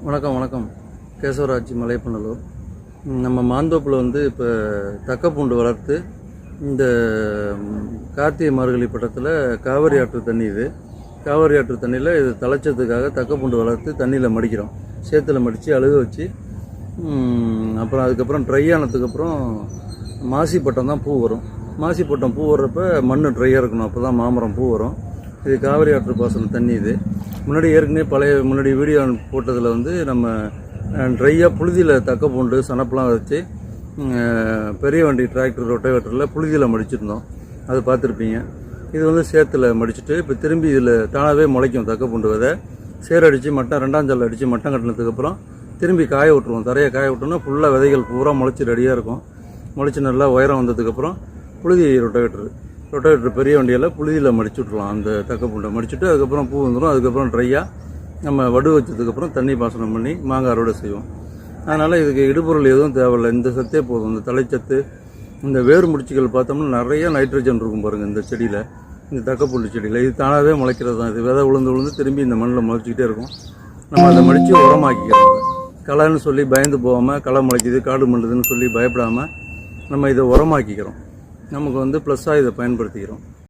வணக்கம் வணக்கம். கேசவராஜ் மலைப்பநல்லூர். நம்ம மாந்தோப்பில் வந்து இப்போ தக்கப்பூண்டு வளர்த்து இந்த கார்த்திகை மார்கழி பட்டத்தில் காவிரி ஆற்று தண்ணி இது. காவிரி ஆற்று தண்ணியில் இது தலைச்சத்துக்காக தக்கப்பூண்டு வளர்த்து தண்ணியில் மடிக்கிறோம். சேத்துல மடித்து அழுக வச்சு அப்புறம் அதுக்கப்புறம் ட்ரை ஆனதுக்கப்புறம் மாசிப்பட்டம் தான் பூ வரும். மாசிப்பட்டம் பூ வர்றப்ப மண் ட்ரையாக இருக்கணும், அப்போ தான் மாமரம் பூ வரும். இது காவிரி ஆற்று பாசன தண்ணி. இது முன்னாடி ஏற்கனவே முன்னாடி வீடியோ போட்டதில் வந்து நம்ம ட்ரையாக புழுதியில் தக்கப்பூண்டு சனப்பெலாம் வச்சு பெரிய வண்டி டிராக்டர் ரொட்டவேட்டரில் புழுதியில் மடிச்சிருந்தோம், அது பார்த்துருப்பீங்க. இது வந்து சேத்துல மடிச்சுட்டு இப்போ திரும்பி இதில் தானாகவே முளைக்கும் தக்கப்பூண்டு விதை. சேரடித்து மட்டம் 2ஆம் ஜல்ல அடித்து மட்டம் கட்டினதுக்கப்புறம் திரும்பி காய விட்டுருவோம். தரையை காய விட்டோம்னா ஃபுல்லாக விதைகள் பூரா முளைச்சி ரெடியாக இருக்கும். முளைச்சி நல்லா உயரம் வந்ததுக்கப்புறம் புழுதி ரொட்டவேட்டர் பெரிய வண்டியில் புழுதியில் மடிச்சு விட்ருலாம். அந்த தக்கப்பூண்டை மடிச்சுட்டு அதுக்கப்புறம் பூ வந்துடும். அதுக்கப்புறம் ட்ரையாக நம்ம வடு வச்சதுக்கப்புறம் தண்ணி பாசனம் பண்ணி மாங்காய் அறுவடை செய்வோம். அதனால் இதுக்கு இடுபொருள் எதுவும் தேவையில்லை, இந்த சத்தே போதும். இந்த தலைச்சத்து, இந்த வேறு முடிச்சுகள் பார்த்தோம்னா நிறைய நைட்ரஜன் இருக்கும் பாருங்கள் இந்த செடியில், இந்த தக்கப்பூண்டு செடியில். இது தானாகவே முளைக்கிறது தான். இது விதை விழுந்து திரும்பி இந்த மண்ணில் முளைச்சிக்கிட்டே இருக்கும். நம்ம அதை மடித்து உரமாக்கிக்கிறோம். களைன்னு சொல்லி பயந்து போகாமல், களை முளைக்குது காடு மல்லுதுன்னு சொல்லி பயப்படாமல் நம்ம இதை உரமாக்கிக்கிறோம். நமக்கு வந்து ப்ளஸ்ஸாக இதை பயன்படுத்திக்கிறோம்.